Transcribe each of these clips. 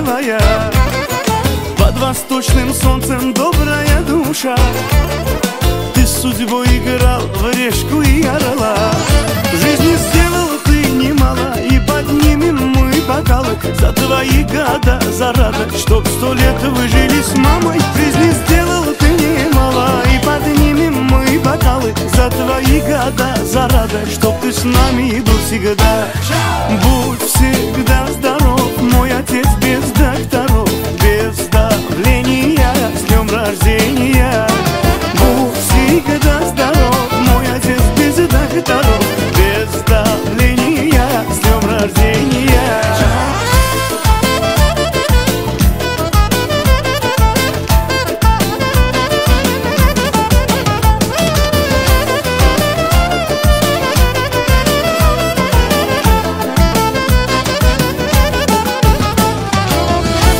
милая, под восточным солнцем добрая душа. Ты с судьбой играл в решку и орла. В жизни сделал ты немало, и поднимем мы бокалы за твои года, за радость, чтоб 100 лет вы жили с мамой. В жизни сделал ты немало, и поднимем мы бокалы за твои года, за радость, чтоб ты с нами был всегда. Будь всегда здоров, мой отец без докторов, без давления, с днем рождения. Будь всегда здоров, мой отец без докторов, без давления, с днем рождения.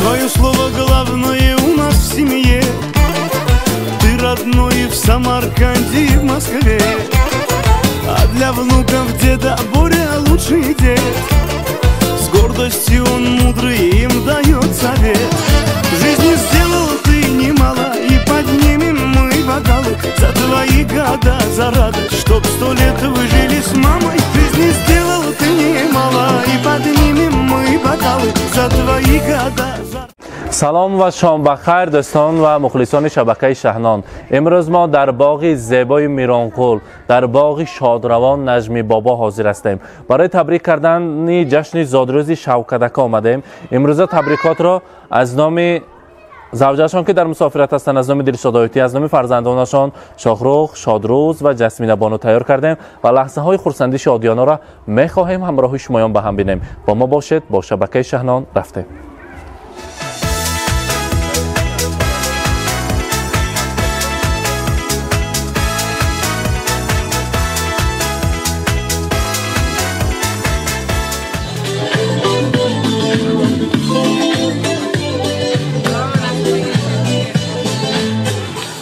Твое слово главное у нас в семье. Ты родной в Самарканде и в Москве, а для внуков деда Боря лучший дед. С гордостью он мудрый, им дает совет. В жизни сделал ты немало, и поднимем мы бокалы за твои года, за радость, чтоб 100 лет вы жили с мамой. В жизни сделал ты немало, и поднимем мы бокалы за твои года. سلام و شام بخیر دوستان و مخلصان شبکه شهنان. امروز ما در باغ زیبای میرانقول در باغ شادروان نجمی بابا حاضر هستیم. برای تبریک کردن جشن زادروز شوکدکا آمدیم. امروز تبریکات را از نام زوجهشان که در مسافرت هستند، از نام دلشاد آیتی، از نام فرزندانشان شاهرخ، شادروز و جسمین بانو تیار کردیم و لحظه های خرسندی شادیانه را میخواهیم همراه شمایان به هم بینیم. با ما باشید، با شبکه شهنان رفتیم.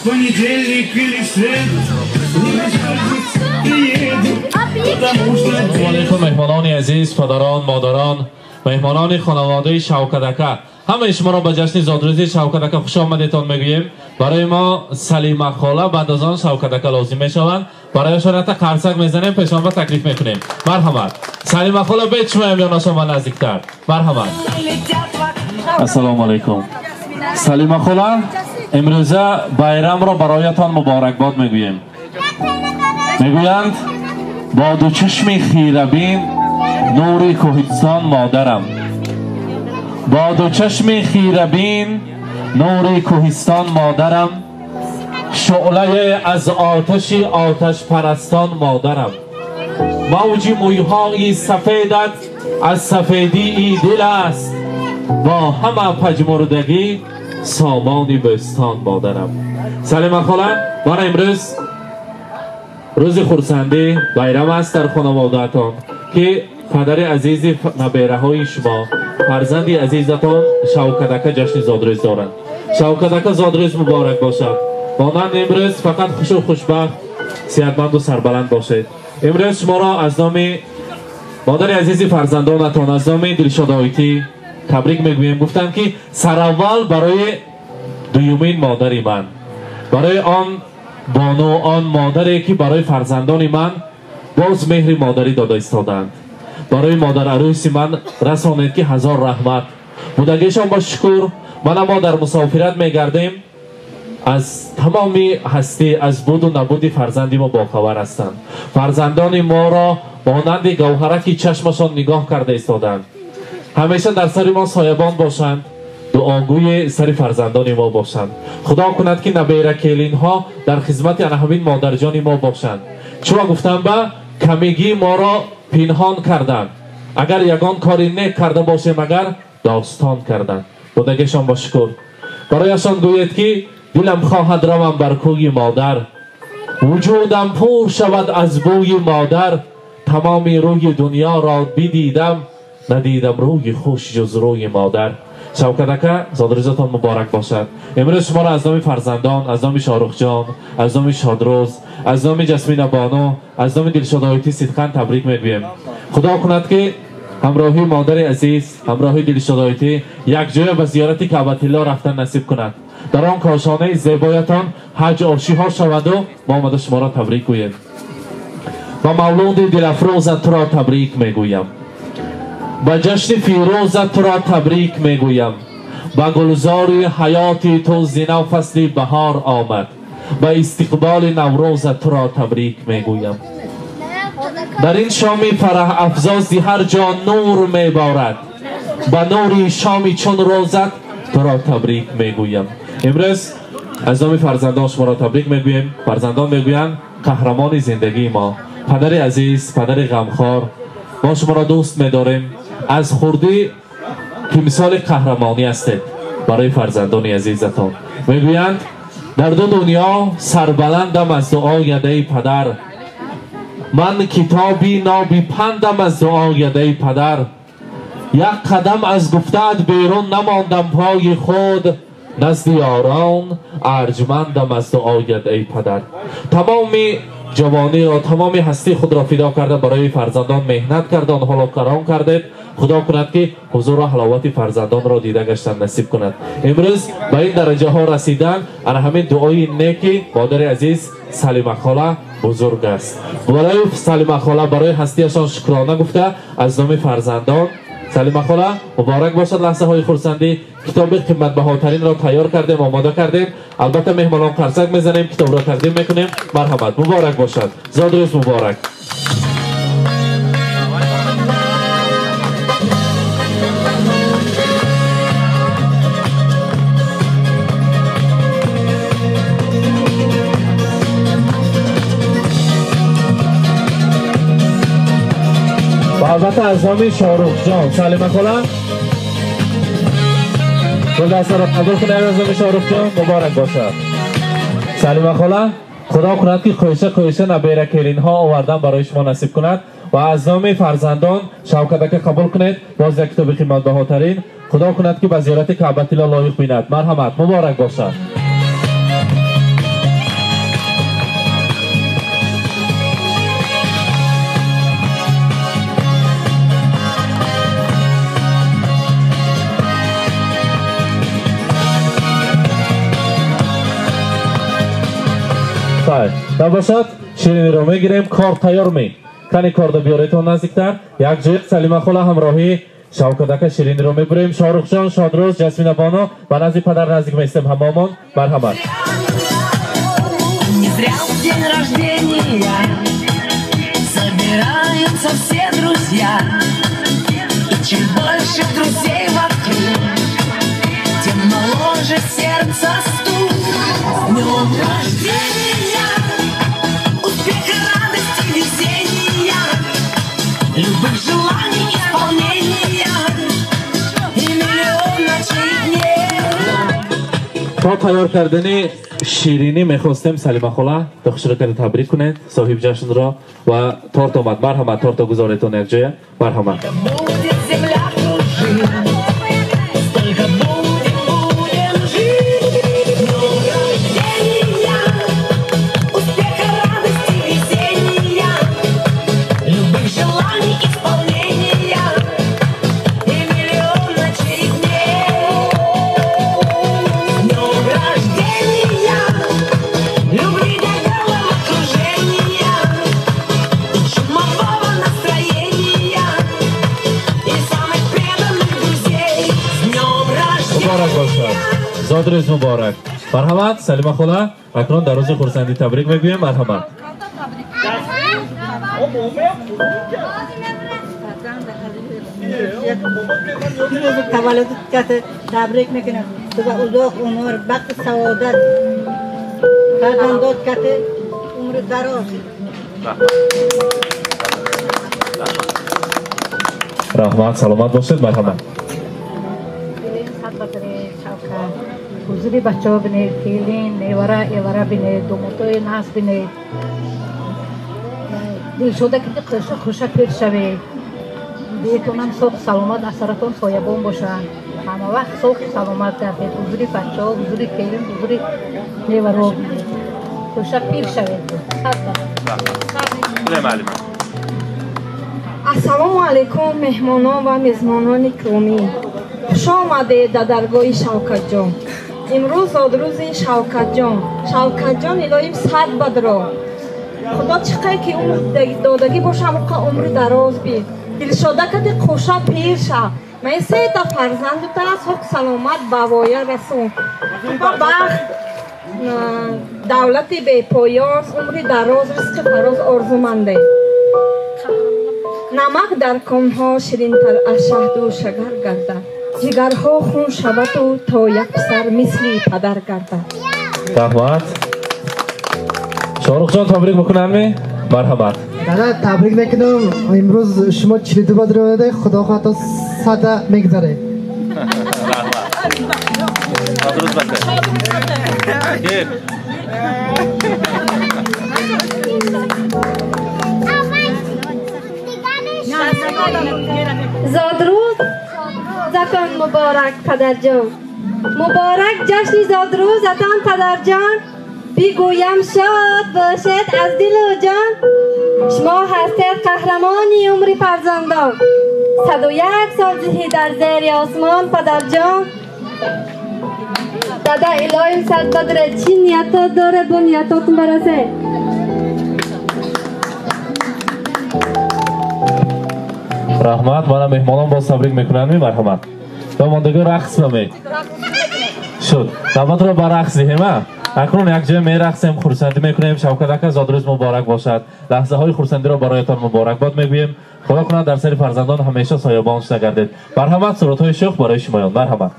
Понедельник или среду, سلام علیکم مهمانان عزیز، پدران، مادران، مهمانان خانواده شوکدکه، همه شما را به جشن زادروزی شوکدکه خوش آمدیتان میگوییم. برای ما سلیمه خاله بعد از آن شوکدکه لازم میشوند. برایشان تا قرصک میزنیم، پیشان را تکلیف میکنیم. مرحمت. سلیمه خاله بیت شما میان شما نزدیکتر. مرحمت. السلام علیکم. سلیمه خاله امروزه bayram را برایتان مبارکباد میگوییم. میگویند با دو چشم خیره بین نور کوهستان مادرم. با دو چشم خیره بین نور کوهستان مادرم. شعله از آتش پرستان مادرم. موج مویهای سفیدت از سفیدی دل است. با همه پژمردگی سامانی بستان مادرم. سلیمه خاله، من امروز روز خرسندی bayram است در خانواده‌تان که پدر عزیز نبیره های شما، فرزندی عزیزتان شوکدکه جشن زادروز دارند. شوکدکه زادروز مبارک باشد. مانند امروز فقط خوش و خوشبخت، صحتمند و سربلند باشید. امروز شما را از نام مادر عزیز فرزندانتان، از نام دلشاد آیتی تبریک میگویم. گفتند که سراول برای دومین مادری من، برای آن بانو، آن مادری که برای فرزندان من باز مهر مادری داده ایستادند. برای مادر عروس من رسانید که هزار رحمت بودگیشان با شکر. ما در مسافرت میگردیم، از تمامی هستی، از بود و نبود فرزندی ما باخبر هستند. فرزندان ما را مانند گوهره که چشمشان نگاه کرده ایستادند. همیشه در سر ما سایبان باشند، دعاگوی سر فرزندان ما باشند. خدا کند که نبیره کلین ها در خدمت همین مادرجان ما باشند. چرا گفتم با کمیگی ما را پنهان کردند. اگر یگان کاری نیک کرده باشیم، اگر داستان کردند. بودگیشان با شکر. برایشان گوید که دلم خواهد روم بر کوی مادر، وجودم پر شود از بوی مادر. تمامی روی دنیا را بدیدم، ندیدم روی خوش جز روی مادر. شوکدکه زادروزتان مبارک باشد. امروز شما را از نام فرزندان، از نام شاهرخ جان، از نام شادروز، از نام جسمین بانو، از نام دلشاد آیتی صدقاً تبریک میگویم. خدا کند که همراهی مادر عزیز، همراهی دلشادایتی یک جای به زیارت کعبةالله رفتن نصیب کند. در آن کاشانه زیبایتان حج آرشی ها شود و ما آمده شما را تبریک گوییم و مولود دلافروزت را تبریک میگویم. به جشن فیروزت را تبریک میگویم. به گلزار حیات تو زینو فصل بهار آمد. به استقبال نوروزت را تبریک میگویم. در این شام فرح افزاز هر جا نور میبارد. به نور شام چون روزت تو را تبریک میگویم. امروز از نام فرزندان شما را تبریک میگویم. فرزندان میگویند قهرمان زندگی ما، پدر عزیز، پدر غمخوار، ما شما را دوست می‌داریم. از خردی که مثال قهرمانی هستید برای فرزندان عزیزتان. میگویند در دو دنیا سربلندم از دعا یده پدر. من کتابی نابی پندم از دعا یده پدر. یک قدم از گفته‌ات بیرون نماندم پای خود. نزد یاران ارجمندم از دعا یده پدر. تمام جوانی را، تمام هستی خود را فدا کرده برای فرزندان مهنت کرده، آنها را کرام کرده. خدا کند که حضور و حلاوت فرزندان را دیده گشتن نصیب کند. امروز به این درجه ها رسیدن انا همین دعای نیکی مادر عزیز سلیمه خاله بزرگ است. برای سلیمه خاله برای هستیشان شکرانه گفته از نام فرزندان. سلیمه خاله مبارک باشد. لحظه های خرسندی کتاب قیمت بهاترین را تیار کردیم، آماده کردیم. البته مهمانان قرصک میزنیم، کتاب را تقدیم میکنیم. مرحمت، مبارک باشد. زاد روز مبارک. البته از نام شاهرخ جان سلیمه خاله گل دسته را قبول کنید. از نام شاهرخ جان مبارک باشد. سلیمه خاله خدا کند که خویشه نبیره کلین ها آوردن برای شما نصیب کند و از نام فرزندان شوکتک قبول کنید. باز یک کتاب قیمت بهاترین خدا کند که به زیارت کعبةالله لایق بیند. مرحمت، مبارک باشد. تا باشد شیرینی رو میگیریم. کار تیار می کنی کار رو بیاریتون نزدیکتر. یک جای سلیمه خاله همراهی شوکتک شیرینی رو میبریم. شاهرخ جان، شادروز، جسمین بانو و نزدیک پدر نزدیک میستیم هممون. مرحمت. Любых желаний исполнения и миллион ночей дней. تا تیار کردن شیرینی میخواستیم سلیمه خاله دخشره کرده تبریک کنید صاحب جشن را و تارت آمد. مرحمت، تارت گذاریتون یک جای. مرحمت. زاد روز مبارک. مرحمت سلیمه خاله اکنون در روز خرسندی تبریک میگویم. مرحمت. تولدت تبریک میکنم. تو به اوضاع عمر بخت سعادت فرزندات کت عمر دراز. رحمت سلامت باشید. مرحمت. حضوری بچه ها بینید، کلین، ایواره بینید، دوموتوی ناس بینید. دل شده که خوشه پیر شوید. دیتونم صبح سلامت اثراتون سایبون باشن. همه وقت صبح سلامت گردید. حضوری بچه ها، حضوری کلین، حضوری ایواره بینید. خوشه پیر شوید. ассалому алайкум меҳмонон ва мезмонони гиромӣ. Хуш омадед дар даргоҳи Шавкатҷон. имрӯз зодрӯзи Шавкатҷон. Шавкатҷон илоҳим сад бадро. худо чӣ қадр ки умр додагӣ боша ҳамон қадр умри дароз бид. дилшода кади қуша пир ша. ман сета фарзандута соҳ саломат ба воя расон. ба бахт давлати бепоён умри дароз ризқи фароз орзуманде. намак дар конҳо ширинтар аз шаҳду шагар гардад. ҷигарҳо хун шаваду то як писар мисли падар гардад. rahmat. Shoruxjon tabrik mikunammi? Marhamat. Dada tabrik mekunam. Imroz shuma 42 badronida xudo xohlasa sada megzare. Adrus bakar. Gel. Zodruz zakon muborak padarjon. Muborak jashni Zodruzatan padarjon. بگویم شاد باشد از دل و جان شما هستید قهرمانی عمر فرزندان 101 سال زهی در زیر آسمان پدر جان دادا الهیم صد بدره چی نیتات داره با نیتاتون برسه rahmat mana mehmonon boz tabrik mikunammi marhamat domondagi raqs bamay shud navbatro ba raqs dehima акнун якҷоя мерақсем хурсандӣ мекунем Шавкат ака зодрӯз муборак бошад лаҳзаҳои хурсандиро бароятон муборакбод мегӯем худо кунад дар сари фарзандон ҳамеша соябон шуда гардед марҳамат сурудҳои шӯх барои шумоён марҳамат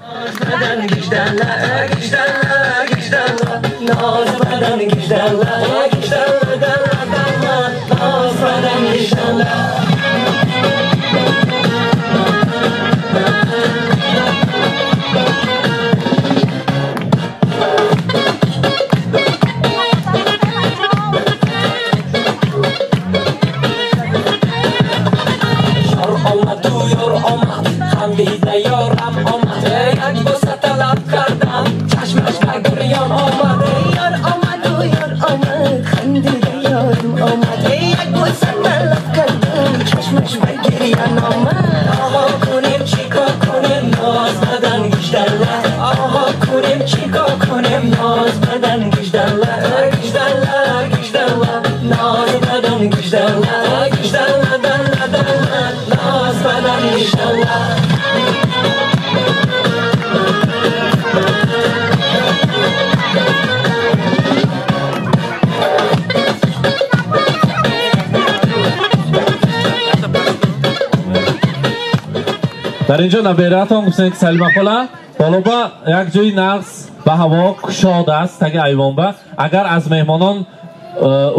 дар инҷо набератон гуфтем ки Салима хола болоба як ҷои нағз ба ҳаво кушод аст таги айвонба агар аз меҳмонон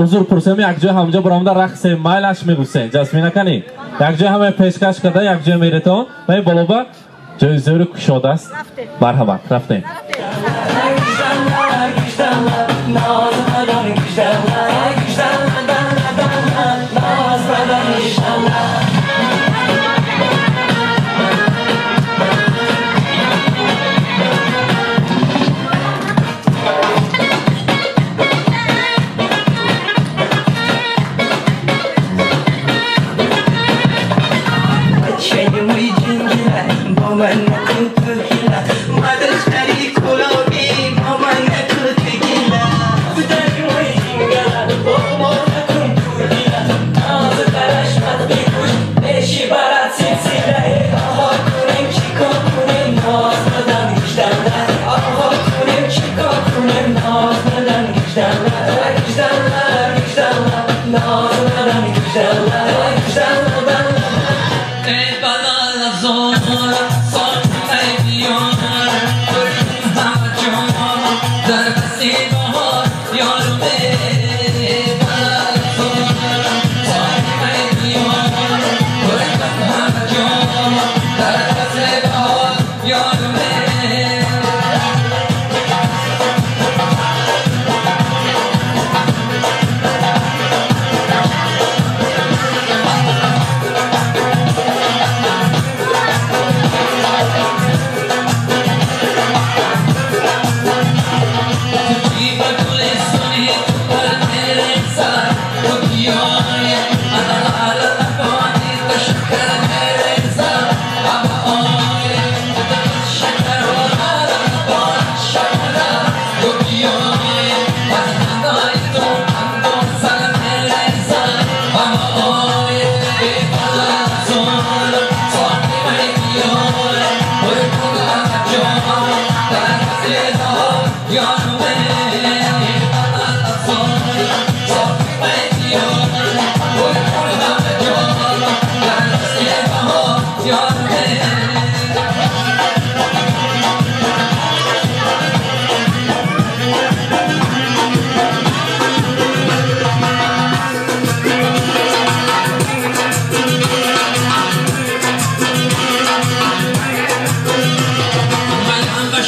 узр пурсем як ҷои ҳамҷо баромада рақсем майлаш мегӯсем ҷасминакани як ҷои ҳама пешкаш карда як ҷои меретон вай болоба ҷои зӯри кушод аст марҳамат рафтем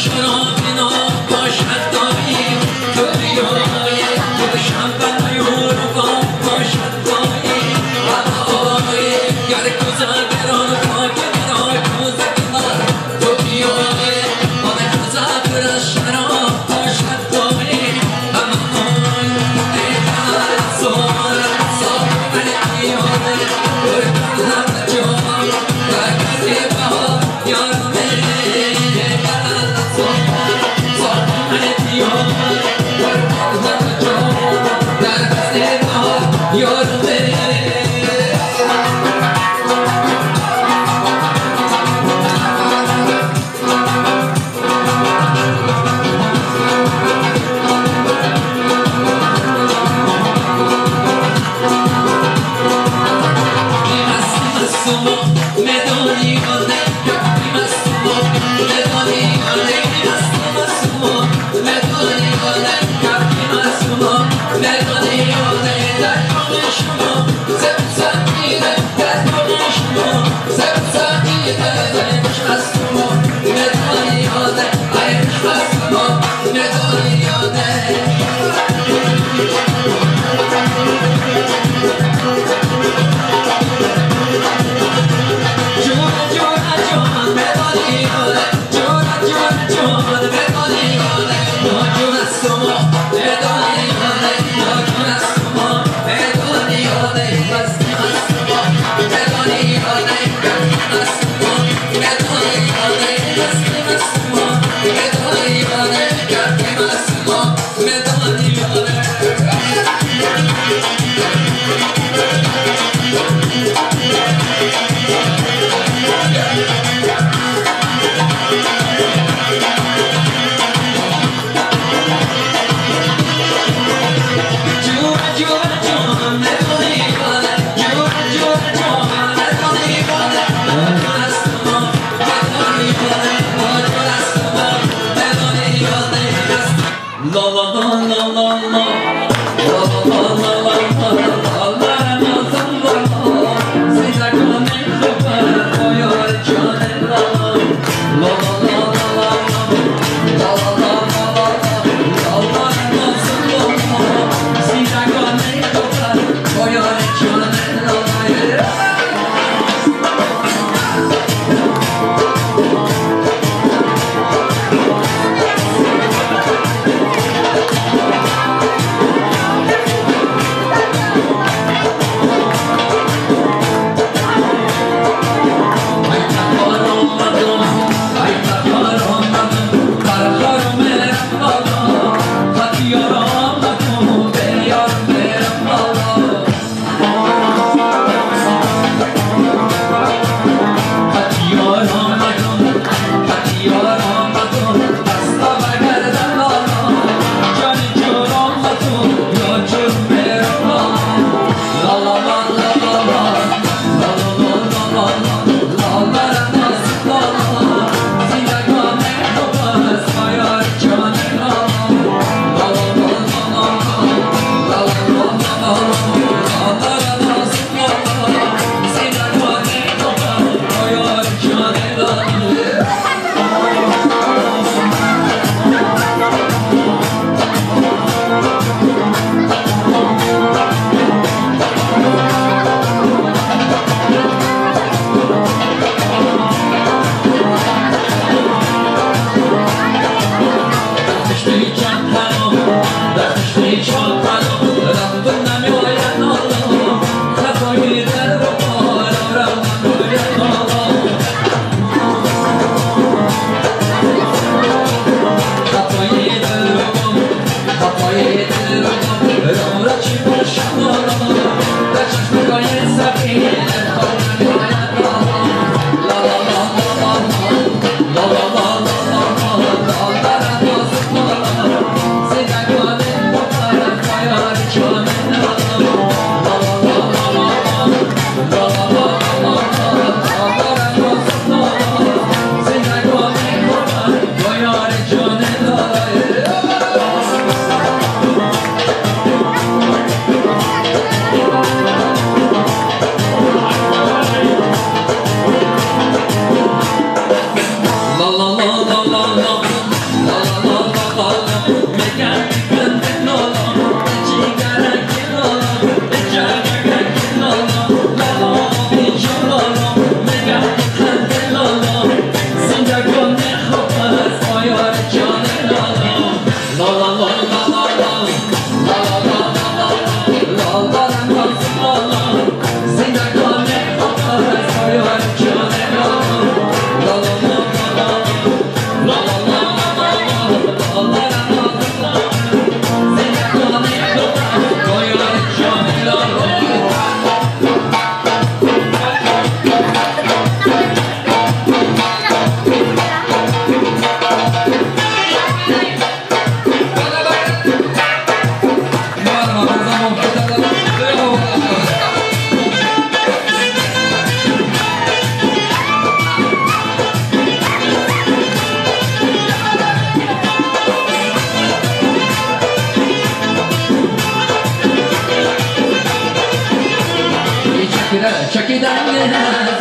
شرابنا Mera, mera, mera,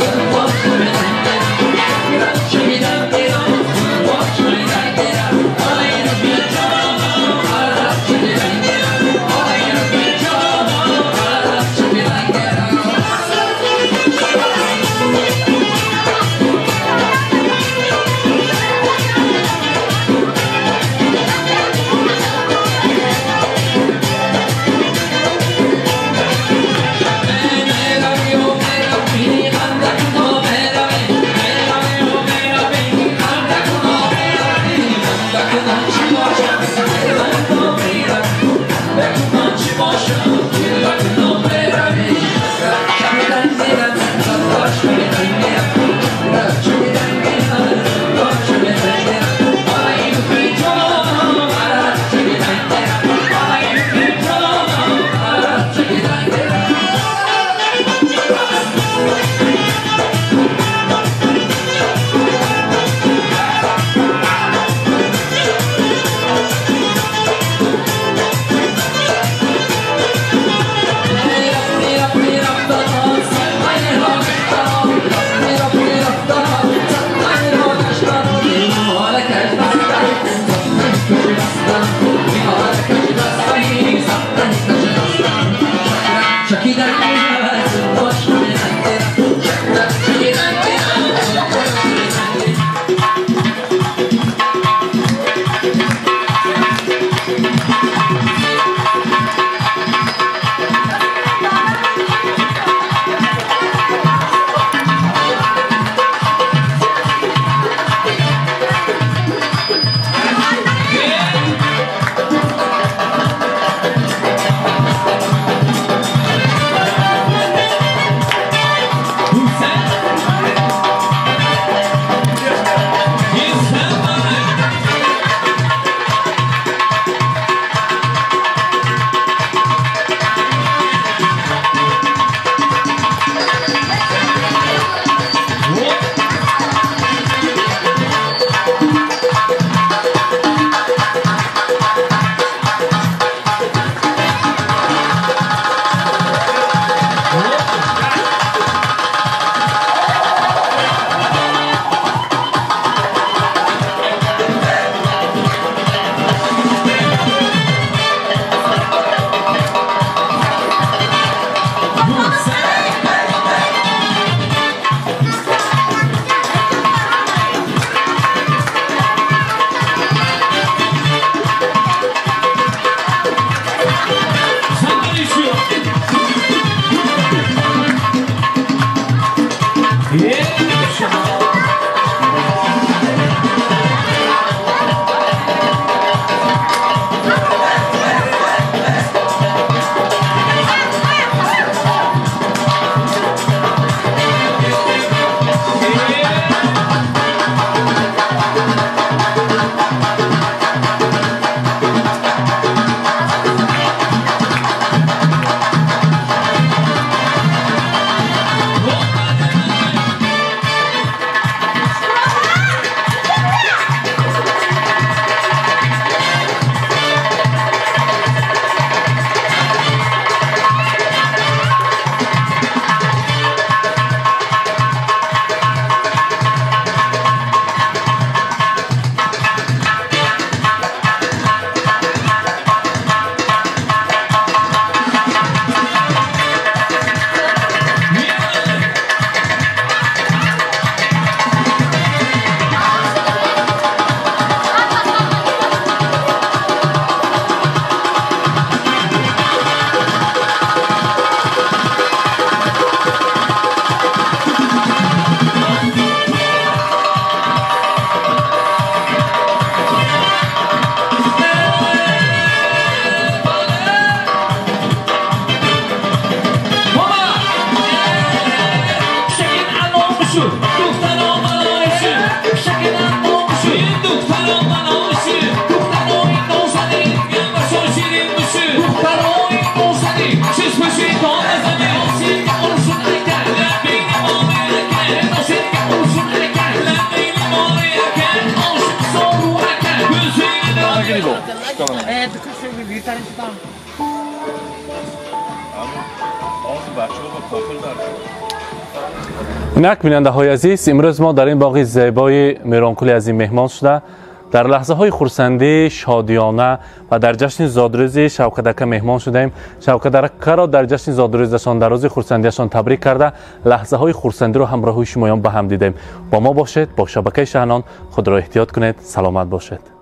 اینک بیننده های عزیز، امروز ما در این باغ زیبای میرانکولی عظیم مهمان شده در لحظه های خرسندی، شادیانه و در جشن زادروزی شوکت اکا مهمان شدیم. شوکت اکا را در جشن زادروزشان در روز خرسندیشان تبریک کرده لحظه های خرسندی رو همراه شمایان به هم دیدیم. با ما باشید، با شبکه شهنان خود را احتیاط کنید. سلامت باشید.